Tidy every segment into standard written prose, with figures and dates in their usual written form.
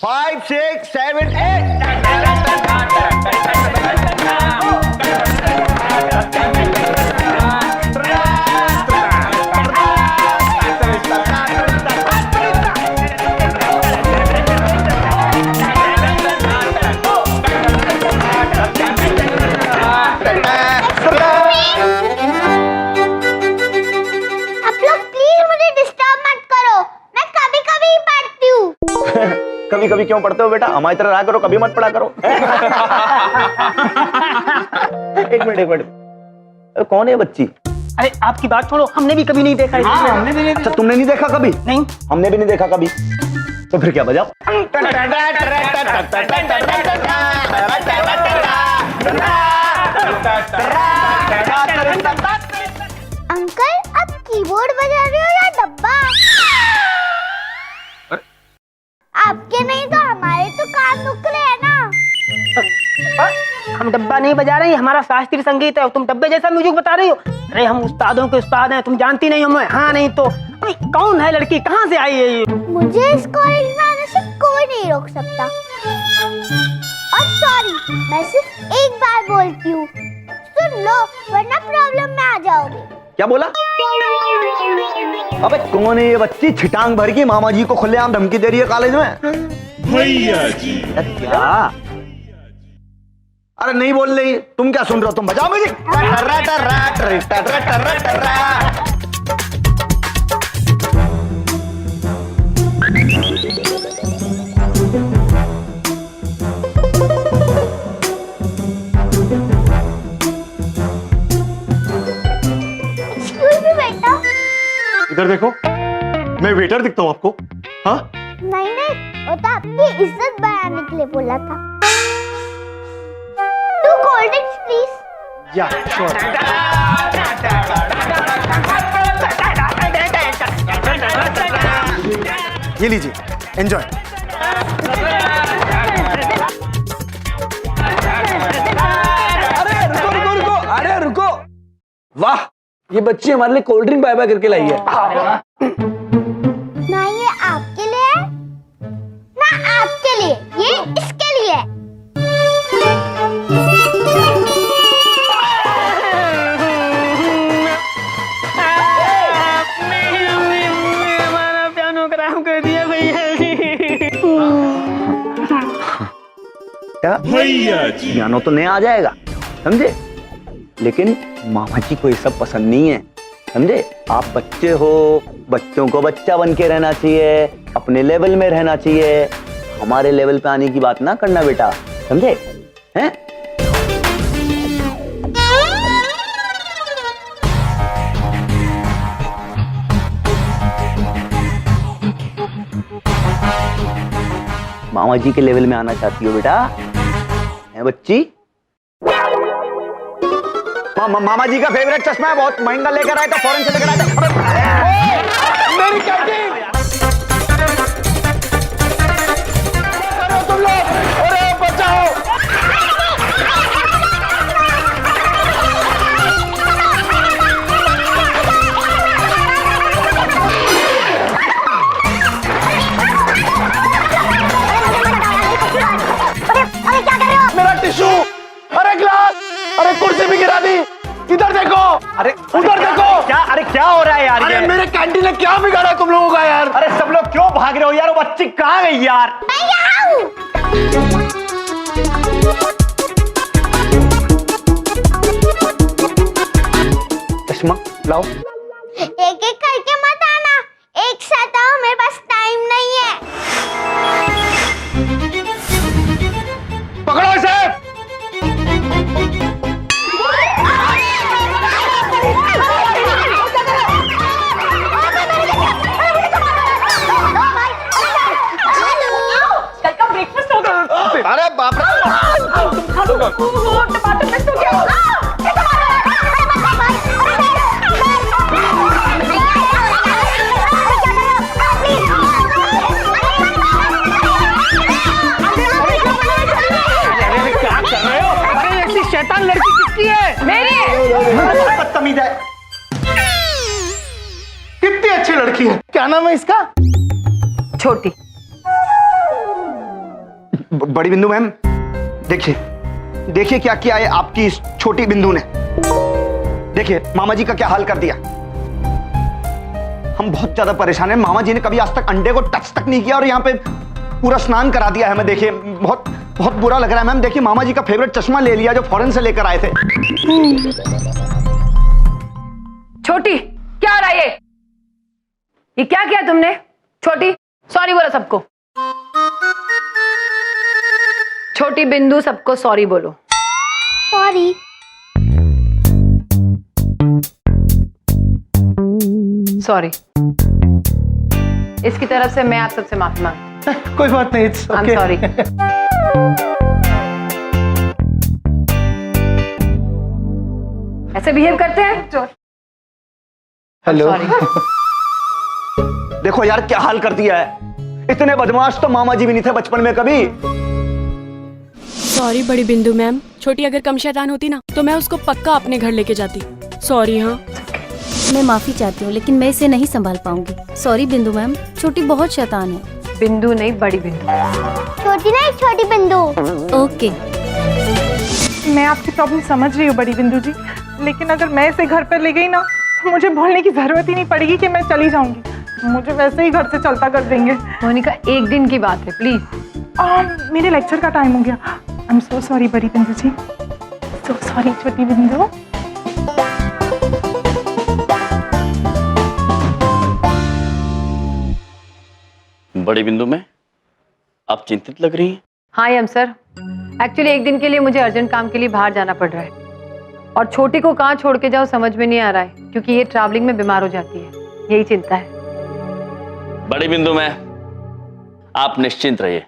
5, 6, 7, 8। कभी कभी क्यों पढ़ते हो बेटा? हमारी तरह रहा करो, कभी मत पढ़ा करो। एक मिनट, कौन है बच्ची? अरे आपकी बात छोड़ो, हमने भी कभी नहीं देखा है। हाँ, हमने भी नहीं अच्छा, तुमने नहीं देखा कभी? नहीं, हमने भी नहीं देखा कभी। तो फिर क्या बजाओ? अंकल, आप कीबोर्ड बजा रहे हो या डब्बा? आपके नहीं तो हमारे तो कान दुख रहे हैं ना। हम डब्बा नहीं बजा रहे हैं, हमारा शास्त्रीय संगीत है। तुम डब्बे जैसा म्यूजिक बता रही हो? अरे हम उस्तादों के उस्ताद हैं, तुम जानती नहीं हमें? हाँ नहीं तो अरे कौन है लड़की, कहाँ से आई है ये? मुझे इस कॉलेज में आने से कोई नहीं रोक सकता। और सॉरी, मैं सिर्फ एक बार बोलती हूँ, सुन लो वरना प्रॉब्लम में आ जाओगे। क्या बोला? अबे कौन है ये बच्ची? छिटांग भर की मामा जी को खुलेआम धमकी दे रही है कॉलेज में। भैया जी क्या? अरे नहीं बोल रही, तुम क्या सुन रहे हो? तुम बजाओ म्यूजिक। इधर देखो, मैं वेटर दिखता हूँ आपको? हाँ? नहीं नहीं, वो तो आपकी इज्जत बढ़ाने के लिए बोला था। Two cold drinks please. Yeah sure. ये लीजिए, एंजॉय। अरे रुको, वाह, ये बच्ची हमारे लिए कोल्ड ड्रिंक बाय बाय करके लाई है। ना ये आपके लिए है, ना आपके लिए, ये इसके लिए है। हमारा पियानो खराब कर दिया भैया जी। क्या भैया जी? पियानो तो नया आ जाएगा, समझे? लेकिन मामा जी को ये सब पसंद नहीं है, समझे? आप बच्चे हो, बच्चों को बच्चा बन के रहना चाहिए, अपने लेवल में रहना चाहिए। हमारे लेवल पे आने की बात ना करना बेटा, समझे? हैं? मामा जी के लेवल में आना चाहती हो बेटा? हैं बच्ची? मामा जी का फेवरेट चश्मा है, बहुत महंगा लेकर आया था, फॉरेन से लेकर आया था। मेरी कैंटीन करो तुम लोग, अरे बचाओ। अरे क्या कर रहे हो? मेरा टिश्यू, अरे ग्लास, अरे कुर्सी भी गिरा दी। इधर देखो, अरे उधर देखो। क्या? अरे क्या हो रहा है यार? अरे मेरे कैंटीन ने क्या बिगाड़ा तुम लोगों का यार? अरे सब लोग क्यों भाग रहे हो यार? वो बच्ची कहाँ गई यार? मैं यहाँ हूँ। चश्मा लाओ। एक एक करके मत आना, एक साथ आओ, मेरे पास टाइम नहीं है। पकड़ो इसे। अरे बाप रे! शैतान लड़की किसकी है? मेरी। बदतमीज है। कितनी अच्छी लड़की है। क्या नाम है इसका? छोटी। बड़ी बिंदु मैम, देखिए देखिए क्या किया है आपकी इस छोटी बिंदु ने। देखिए मामा जी का क्या हाल कर दिया। हम बहुत ज्यादा परेशान हैं। मामा जी ने कभी आज तक अंडे को टच तक नहीं किया और यहाँ पे पूरा स्नान करा दिया है हमें। देखिए बहुत बहुत बुरा लग रहा है मैम। देखिए मामा जी का फेवरेट चश्मा ले लिया जो फॉरेन से लेकर आए थे। छोटी, क्या हो रहा है ये क्या किया तुमने? छोटी, सॉरी बोलो सबको। छोटी बिंदु, सबको सॉरी बोलो। सॉरी। सॉरी। इसकी तरफ से मैं आप सबसे माफी मांगती हूँ। कोई बात नहीं, इट्स आई एम सॉरी। ऐसे बिहेव करते हैं? हेलो। सॉरी। देखो यार क्या हाल कर दिया है। इतने बदमाश तो मामा जी भी नहीं थे बचपन में कभी। सॉरी बड़ी बिंदु मैम, छोटी अगर कम शैतान होती ना तो मैं उसको पक्का अपने घर लेके जाती। सॉरी। हाँ मैं माफी चाहती हूँ लेकिन मैं इसे नहीं संभाल पाऊंगी। सॉरी बिंदु मैम, छोटी बहुत शैतान है। बिंदु नहीं, बड़ी बिंदु। छोटी नहीं, छोटी बिंदु। ओके। मैं आपकी प्रॉब्लम समझ रही हूँ बड़ी बिंदु जी, लेकिन अगर मैं इसे घर पर ले गई ना तो मुझे बोलने की जरूरत ही नहीं पड़ेगी कि मैं चली जाऊंगी। मुझे वैसे ही घर से चलता कर देंगे। मोनिका, एक दिन की बात है, प्लीज। मेरे लेक्चर का टाइम हो गया। आई एम सो सॉरी बड़ी बिंदु जी, सो सॉरी छोटी बिंदु। बड़ी बिंदु में आप चिंतित लग रही हैं। हाँ यम सर, एक्चुअली एक दिन के लिए मुझे अर्जेंट काम के लिए बाहर जाना पड़ रहा है और छोटी को कहाँ छोड़ के जाओ समझ में नहीं आ रहा है क्योंकि ये ट्रैवलिंग में बीमार हो जाती है। यही चिंता है। बड़ी बिंदु में आप निश्चिंत रहिए,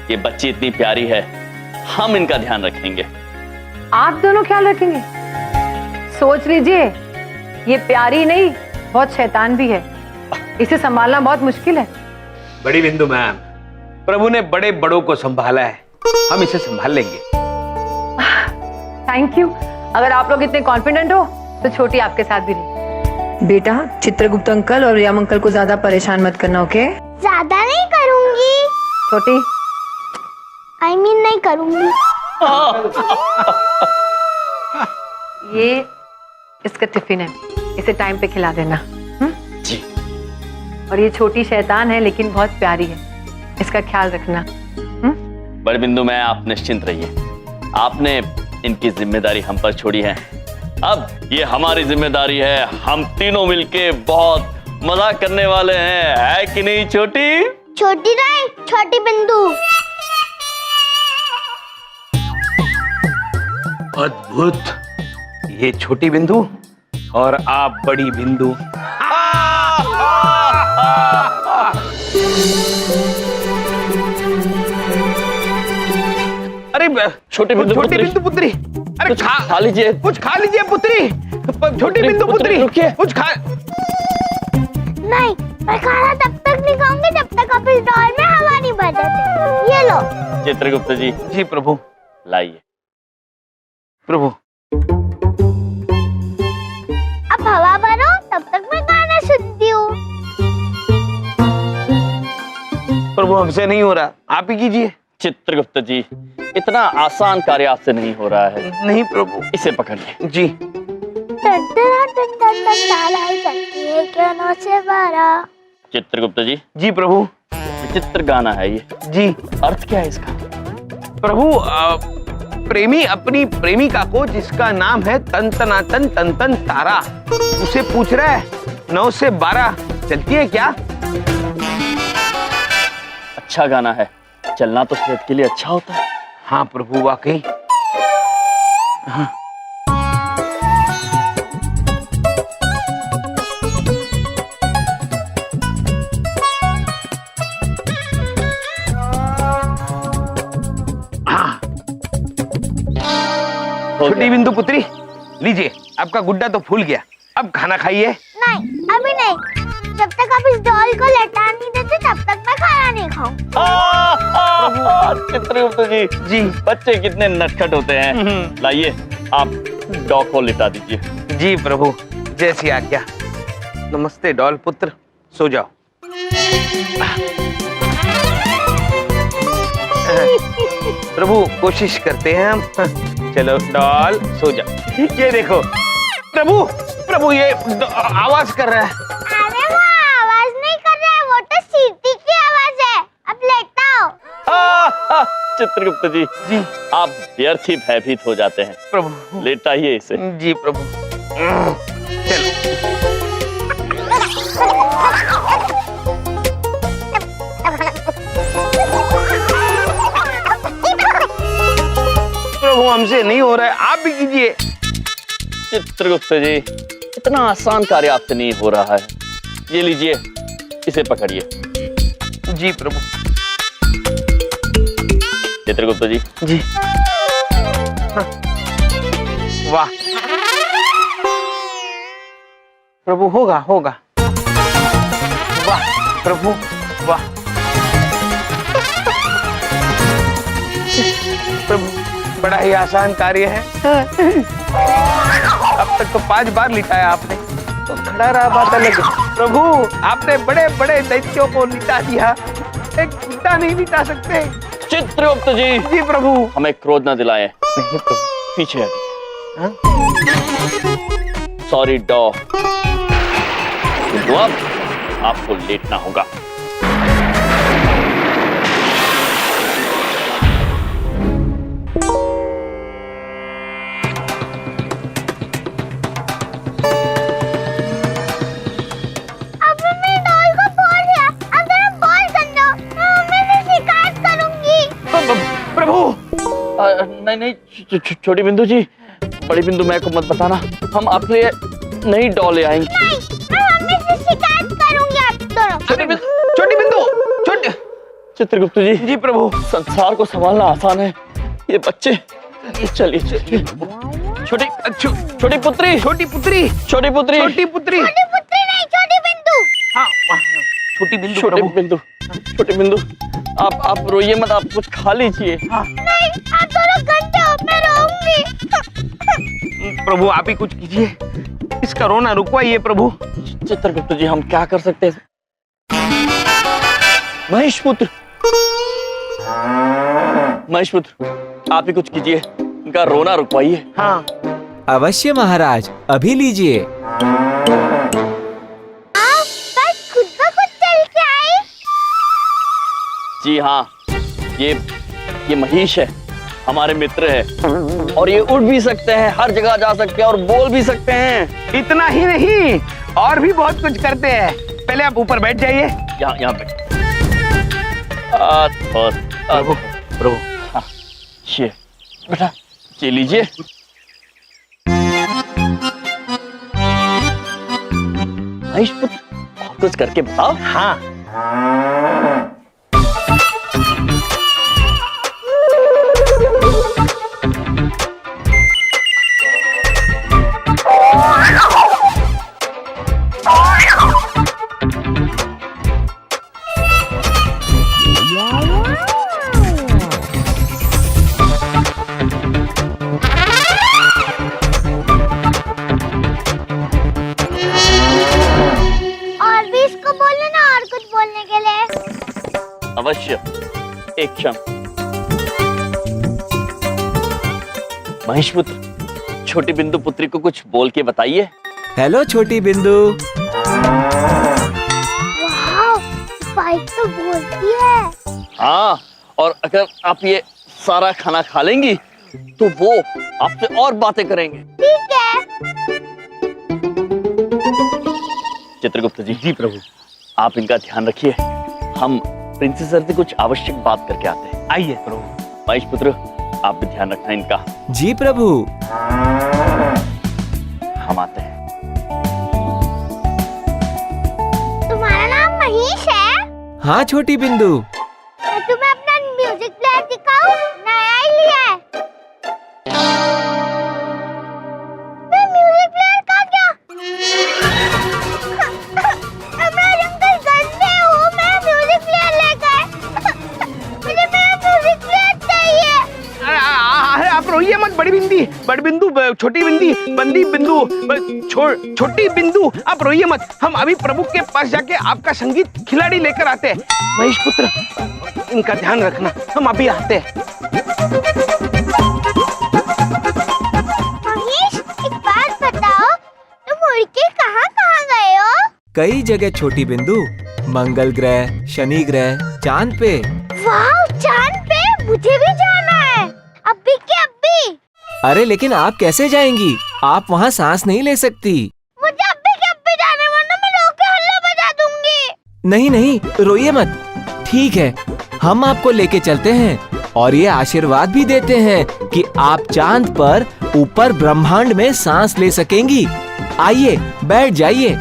ये बच्ची इतनी प्यारी है, हम इनका ध्यान रखेंगे। आप दोनों ख्याल रखेंगे? सोच लीजिए, ये प्यारी नहीं बहुत शैतान भी है, इसे संभालना बहुत मुश्किल है। बड़ी बिंदु मैम, प्रभु ने बड़े बड़ों को संभाला है, हम इसे संभाल लेंगे। Thank you. अगर आप लोग इतने कॉन्फिडेंट हो तो छोटी आपके साथ भी रहे। बेटा, चित्रगुप्त अंकल और रियाम अंकल को ज्यादा परेशान मत करना, ओके? ज्यादा नहीं करूंगी। छोटी, आई मीन नहीं करूंगी। ये इसका टिफिन है, इसे टाइम पे खिला देना। जी। और ये छोटी शैतान है लेकिन बहुत प्यारी है, इसका ख्याल रखना। बड़ी बिंदु में आप निश्चिंत रहिए, आपने इनकी जिम्मेदारी हम पर छोड़ी है, अब ये हमारी जिम्मेदारी है। हम तीनों मिलके बहुत मजा करने वाले हैं, है कि नहीं छोटी? छोटी नहीं, छोटी बिंदु। अद्भुत। ये छोटी बिंदु और आप बड़ी बिंदु। अरे छोटी बिंदु पुत्री, अरे कुछ खा लीजिए, कुछ खा लीजिए पुत्री। छोटी बिंदु पुत्री, रुकिए। कुछ खा। नहीं, मैं खाना तब तक नहीं खाऊंगी जब तक आप इस डॉल में हवा नहीं भर देते। ये लो। चित्रगुप्त जी। जी प्रभु। लाइए। प्रभु, अब हवा भरो, तब तक मैं गाना सुनती हूँ। प्रभु हमसे नहीं हो रहा, आप ही कीजिए। चित्रगुप्त जी, इतना आसान कार्य आपसे नहीं हो रहा है। नहीं प्रभु। इसे पकड़िए। जी। चलती है क्यों 9 से 12। चित्रगुप्त जी। जी प्रभु। विचित्र गाना है ये। जी। अर्थ क्या है इसका? प्रभु, प्रेमी अपनी प्रेमिका को जिसका नाम है तन तनातन तन तन तारा, उसे पूछ रहा है 9 से 12 चलती है क्या? अच्छा गाना है, चलना तो सेहत के लिए अच्छा होता है। हाँ प्रभु, वाकई। हाँ। छोटी बिंदु पुत्री, लीजिए, आपका गुड्डा तो फूल गया, अब खाना खाइए। नहीं, अभी नहीं। जब तक आप इस डॉल को लटा नहीं देते तब तक मैं खाना नहीं खाऊं। चित्रगुप्त जी। जी। बच्चे कितने नटखट होते हैं। लाइए, आप डॉग को लिटा दीजिए। जी प्रभु, जैसी आज्ञा। नमस्ते डॉल पुत्र, सो जाओ। प्रभु कोशिश करते हैं हम। चलो डॉल सो जा। ये देखो प्रभु, प्रभु ये आवाज कर रहा है। अरे वो आवाज नहीं कर रहा है, वो तो सीटी की आवाज है। अब लेटा हो। चित्रगुप्त जी, जी आप व्यर्थ ही भयभीत हो जाते हैं। प्रभु लेटाइए इसे। जी प्रभु। चलो प्रभु हमसे नहीं हो रहा है, आप भी कीजिए। चित्रगुप्त जी, इतना आसान कार्य आपसे नहीं हो रहा है। ये लीजिए, इसे पकड़िए। जी प्रभु। चित्रगुप्त जी, जी हाँ। वाह प्रभु, होगा होगा। वाह प्रभु वाह। प्रभु बड़ा ही आसान कार्य है। अब तक तो 5 बार लिटाया आपने, तो खड़ा रहा बात अलग। प्रभु आपने बड़े बड़े दैत्यों को लिटा दिया, एक बुड्ढा नहीं लिटा सकते। चित्रगुप्त जी, जी प्रभु। हमें क्रोध न दिलाएं। नहीं प्रभु। पीछे हाँ? Sorry dog. तो अब आपको लेटना होगा। अब मैं डॉल को बोल दिया, अब जरा बॉल कर दो, मैं मम्मी से शिकायत करूंगी। प्रभु नहीं नहीं, छोटी बिंदु जी, बड़ी बिंदु मैं को मत बताना। हम आपके लिए नई डॉल ले आएंगे। नहीं, मैं मम्मी से शिकायत करूंगी आप दोनों। छोटी बिंदु छोटी। चित्रगुप्त जी, जी प्रभु। संसार को संभालना आसान है, ये बच्चे। चलिए चलिए। छोटी छोटी पुत्री, छोटी पुत्री, छोटी पुत्री, छोटी पुत्री। छोटी पुत्री नहीं, छोटी बिंदु। हाँ छोटी बिंदु। छोटी प्रभु। बिंदु, छोटी बिंदु, आप रोइए मत, आप कुछ खा लीजिए। नहीं, आप दोनों घंटे हो, मैं रोऊंगी। प्रभु आप ही कुछ कीजिए, इसका रोना रुकवाइए प्रभु। चित्रगुप्त जी, हम क्या कर सकते हैं? महेश पुत्र, महेश पुत्र, आप ही कुछ कीजिए, इनका रोना रुकवाइए। हाँ अवश्य महाराज, अभी लीजिए। बस खुद ब खुद चल के आई। जी हाँ, ये महेश है, हमारे मित्र है, और ये उड़ भी सकते हैं, हर जगह जा सकते हैं और बोल भी सकते हैं। इतना ही नहीं, और भी बहुत कुछ करते हैं। पहले आप ऊपर बैठ जाइए। यहाँ पे। प्रभु प्रभु। हाँ, ये बेटा, ये लीजिए। महेश पुत्र, और कुछ करके बताओ। हाँ और भी इसको बोलो ना, और कुछ बोलने के लिए। अवश्य, एक क्षण। महेश पुत्र, छोटी बिंदु पुत्री को कुछ बोल के बताइए। हेलो छोटी बिंदु। वाह, बाइक तो बोलती है। हाँ, और अगर आप ये सारा खाना खा लेंगी तो वो आपसे और बातें करेंगे। ठीक है। चित्रगुप्त जी, जी प्रभु, आप इनका ध्यान रखिए। हम प्रिंसेस सर से कुछ आवश्यक बात करके आते हैं। आइए प्रभु। महेश पुत्र, आप भी ध्यान रखना इनका। जी प्रभु। हम आते हैं। तुम्हारा नाम महेश है? हाँ छोटी बिंदु। मैं तुम्हें अपना म्यूजिक प्लेयर दिखाऊं? नया ही लिया है। मैं म्यूजिक प्लेयर का क्या? हमारे अंकल गंदे हो, मैं म्यूजिक प्लेयर लेकर आए। मुझे मेरा म्यूजिक प्लेयर चाहिए। अरे आप रोइए मत बड़ी बिंदी। बिंदी, बड़ बिंदु, छोटी बिंदी, बंदी बिंदु, छोटी बिंदु, आप रोइए मत। हम अभी प्रभु के पास जाके आपका संगीत खिलाड़ी लेकर आते हैं। महेश पुत्र, इनका ध्यान रखना, हम अभी आते हैं। महेश, एक बात बताओ, तुम उड़ के कहाँ गए हो? कई जगह छोटी बिंदु, मंगल ग्रह, शनि ग्रह, चांद पे। वाह, चांद पे मुझे भी जाना है, अभी के अभी। अरे लेकिन आप कैसे जाएंगी? आप वहाँ सांस नहीं ले सकती। मुझे अभी के अभी जाना है, वरना मैं रो के हल्ला बजा दूंगी। नहीं नहीं, रोइए मत। ठीक है, हम आपको लेके चलते हैं और ये आशीर्वाद भी देते हैं कि आप चांद पर ऊपर ब्रह्मांड में सांस ले सकेंगी। आइए, बैठ जाइए।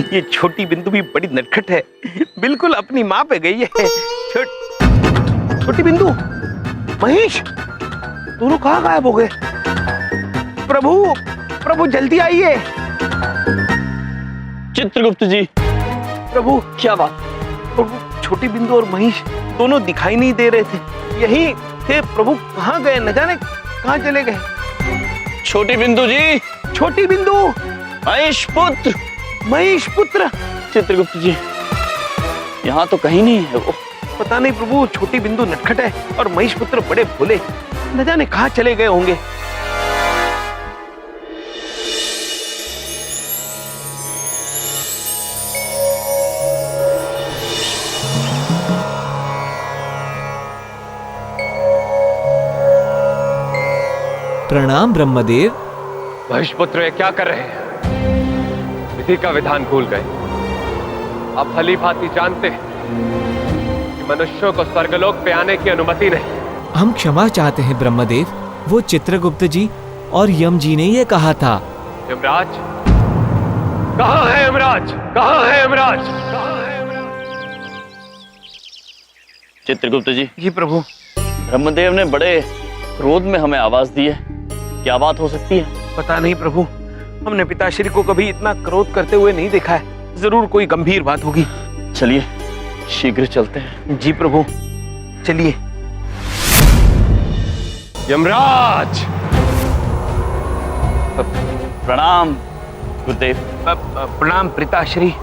ये छोटी बिंदु भी बड़ी नटखट है, बिल्कुल अपनी माँ पे गई है। छोटी बिंदु, महेश, दोनों कहाँ गायब हो गए? प्रभु जल्दी आइए। चित्रगुप्त जी। प्रभु, क्या बात? प्रभु, छोटी बिंदु और महेश दोनों दिखाई नहीं दे रहे थे, यही थे। प्रभु कहाँ गए, न जाने कहाँ चले गए। छोटी बिंदु जी। छोटी बिंदु, महेश पुत्र। महेश पुत्र। चित्रगुप्त जी, यहाँ तो कहीं नहीं है वो। पता नहीं प्रभु, छोटी बिंदु नटखट है और महेश पुत्र बड़े भोले, न जाने कहाँ चले गए होंगे। प्रणाम ब्रह्मदेव। महेश पुत्र, ये क्या कर रहे हैं? विधि का विधान भूल गए। आप भली भांति जानते हैं कि मनुष्यों को स्वर्गलोक पे आने की अनुमति नहीं। हम क्षमा चाहते हैं ब्रह्मदेव, वो चित्रगुप्त जी और यम जी ने ये कहा था। यमराज, कहाँ है यमराज? कहाँ है यमराज? चित्रगुप्त जी। जी प्रभु। ब्रह्मदेव ने बड़े क्रोध में हमें आवाज दी है, क्या बात हो सकती है? पता नहीं प्रभु, हमने पिताश्री को कभी इतना क्रोध करते हुए नहीं देखा है। जरूर कोई गंभीर बात होगी। चलिए शीघ्र चलते हैं। जी प्रभु, चलिए। यमराज। प्रणाम गुरुदेव। प्रणाम पिताश्री।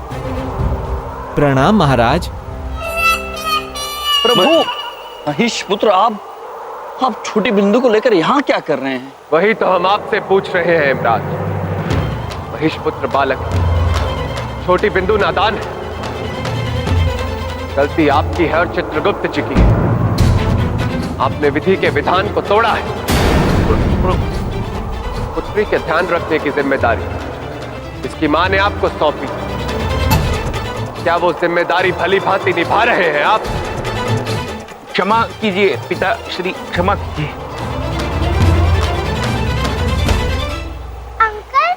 प्रणाम महाराज। प्रभु। महेश पुत्र, आप छोटी बिंदु को लेकर यहाँ क्या कर रहे हैं? वही तो हम आपसे पूछ रहे हैं यमराज। महेश पुत्र बालक, छोटी बिंदु नादान है। गलती आपकी है और चित्रगुप्त जी की है। आपने विधि के विधान को तोड़ा है। पुत्री के ध्यान रखने की जिम्मेदारी इसकी मां ने आपको सौंपी। क्या वो जिम्मेदारी भली भांति निभा रहे हैं आप? क्षमा कीजिए पिताश्री, क्षमा कीजिए। अंकल,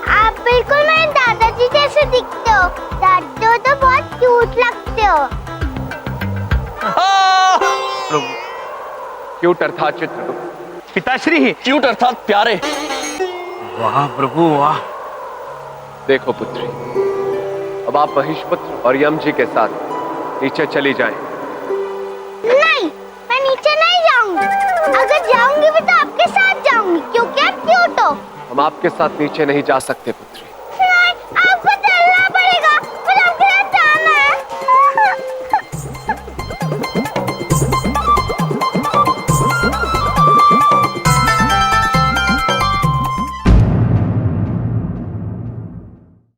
आप बिल्कुल मेरे दादाजी जैसे दिखते हो। दादी हो तो बहुत क्यूट लगते हो। प्रभु। क्यूट अर्थात चित्रगुप्त। पिताश्री। क्यूट अर्थात प्यारे। वाह प्रभु वाह। देखो पुत्री, अब आप महेश पुत्र और यम जी के साथ नीचे चली जाएं। नहीं, मैं नीचे नहीं जाऊंगी। अगर जाऊंगी भी तो आपके साथ जाऊंगी, क्योंकि आप क्यूट हो। हम आपके साथ नीचे नहीं जा सकते पुत्री।